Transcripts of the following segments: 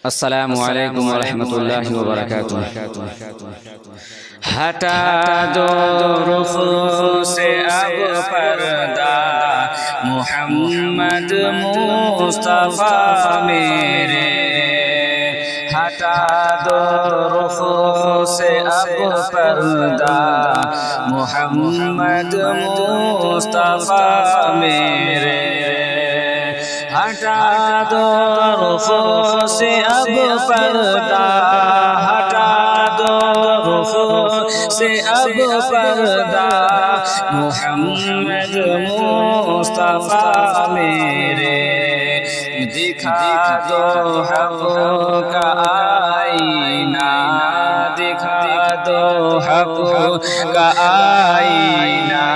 السلام علیکم ورحمۃ اللہ وبرکاتہ۔ ہٹا دو رخ سے اب پردہ، محمد مصطفیٰ میرے۔ ہٹا دو رخ سے اب پردہ، محمد مصطفیٰ میرے۔ ہٹا دو رخ سے اب پردہ، ہٹا دو رخ سے اب پردہ، محمد مصطفیٰ میرے۔ دکھا دو حق کا آئینہ، دکھا دو حق کا آئینہ،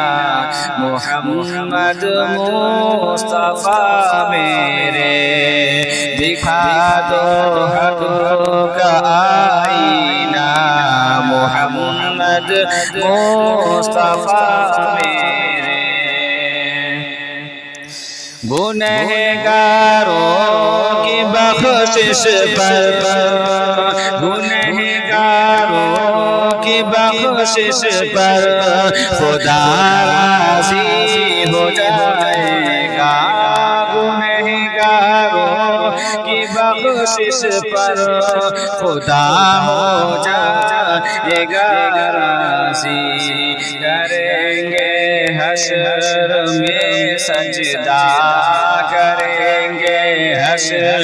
محمد مصطفیٰ میرے۔ دکھا دو حق کا آئینہ، محمد مصطفیٰ میرے۔ گنہگاروں کی بخشش پر، گنہگاروں کی بخشش پر خدا راضی ہو جائے گا۔ گنہگاروں کی بخشش پر خدا ہو جائے گا راضی۔ کریں گے حشر میں سجدہ، کریں گے حشر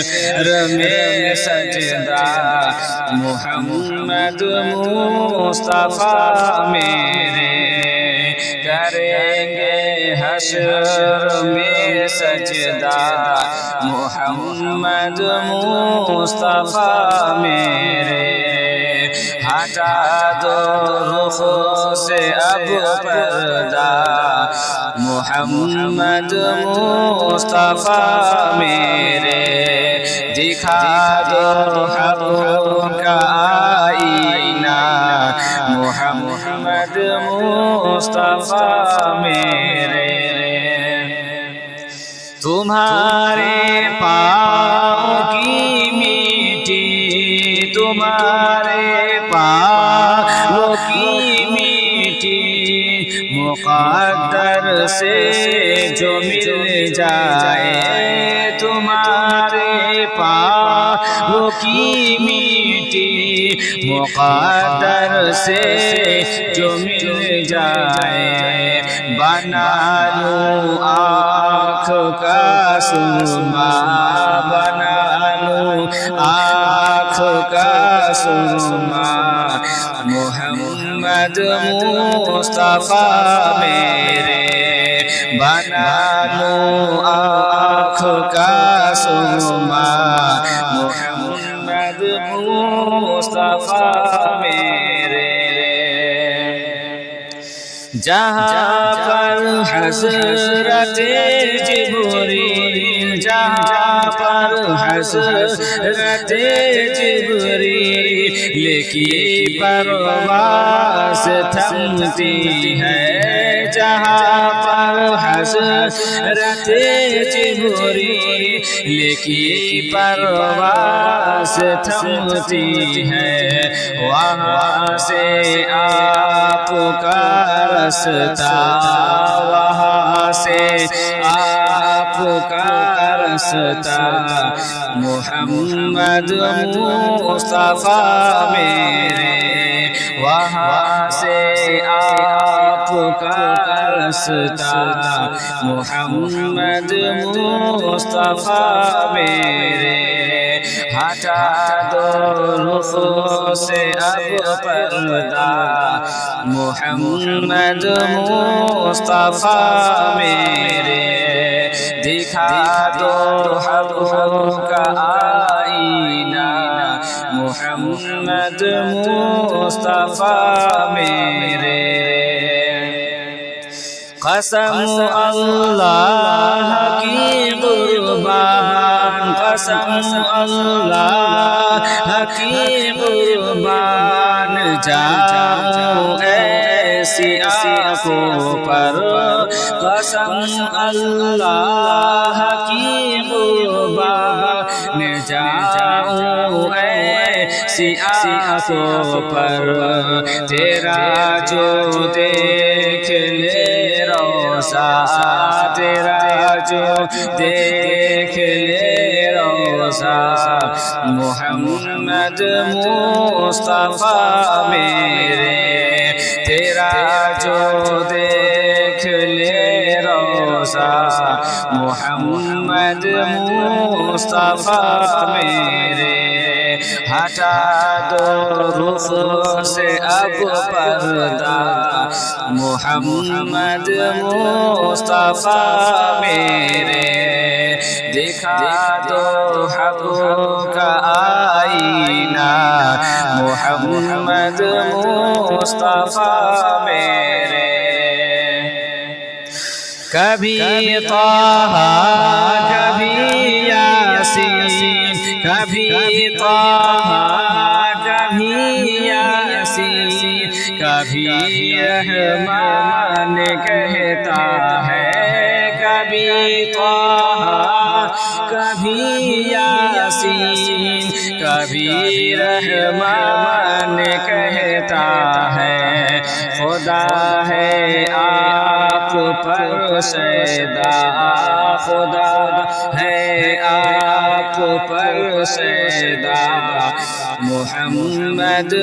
میں سجدہ، محمد مصطفیٰ میرے۔ کریں گے حشر میں سجدہ، محمد مصطفیٰ میرے۔ ہٹا دو رخ سے اب پردہ، محمد مصطفیٰ میرے۔ دکھا دو حق کا آئینہ، محمد مصطفیٰ میرے۔ تمہارے پاؤں کی مٹی، تمہارے پاؤں کی مٹی، مقدر سے جو مل جائے۔ تمہارے پاؤں کی مٹی، مقدر سے جو مل جائے۔ بنا لوں آنکھ کا سرما، بنا لوں آنکھ کا سرما، محمد مصطفیٰ میرے۔ بنا لوں آنکھ کا سرما، محمد مصطفیٰ میرے۔ جہاں پر حضرت جبریل، جہاں پر حضرت جبریل کی پرواز تھمتی ہے، جہاں پر حضرت جبریل کی پرواز تھمتی ہے، وہاں سے آپ کا رستہ، وہاں سے آپ کا رستہ، محمد مصطفیٰ میرے۔ وہاں سے آپ کا رستہ، محمد مصطفیٰ میرے۔ ہٹا دو رخ سے اب پردہ، محمد مصطفیٰ میرے۔ دکھا دو حق کا آئینہ، محمد مصطفیٰ میرے۔ قسم اللہ کی قربان، قسم اللہ کی قربان، جاؤں ایسی آنکھوں پر، قسم اللہ کی قربان، جاؤں ایسی آنکھوں پر تیرا جو دیکھ لے روزہ تیرا جو دیکھ لے روزہ محمد مصطفیٰ میرے تیرا جو دیکھ لے روزہ محمد مصطفیٰ میرے ہٹا دو رخ سے اب پردہ محمد مصطفیٰ میرے دکھا دو حق کا آئینہ محمد مصطفیٰ میرے کبھی طه کبھی یاسین کبھی طه کبھی یاسین کبھی رحمان کہتا ہے کبھی طه کبھی یاسین کبھی رحمان کہتا ہے خدا ہے آپ پر سیدا خدا ہے آپ پر سیدا محمد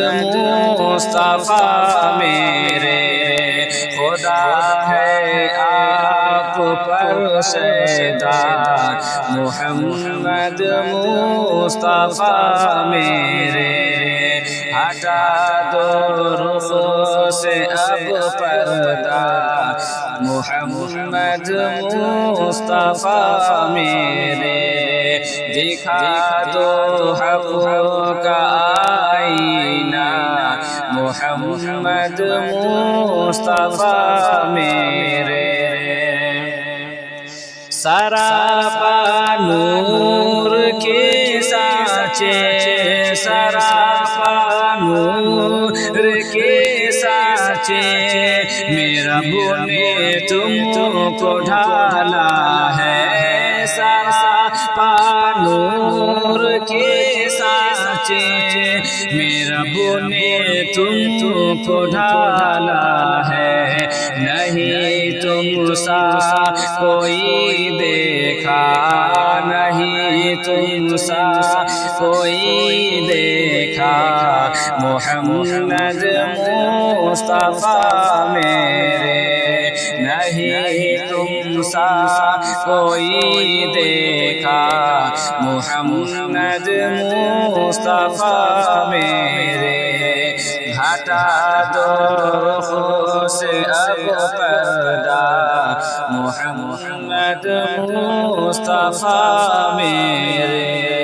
مصطفیٰ میرے خدا ہے آپ پر سیدا محمد مصطفیٰ میرے ہٹا دو رخ سے اب پردہ محمد مصطفیٰ میرے دکھا دو حق کا آئینہ محمد مصطفیٰ میرے سراپا نور کے سانچے سراپا نور کے سانچے میرا رب نے تم کو ڈھالا ہے سراپا نور کے سانچے میرا رب نے تم کو ڈھالا ہے نہیں تم سا کوئی دیکھا نہیں تم سا کوئی دیکھا محمد مصطفیٰ میرے نہیں تم سا کوئی دیکھا محمد مصطفیٰ میرے ہٹا دو رخ سے اب پردہ محمد مصطفیٰ میرے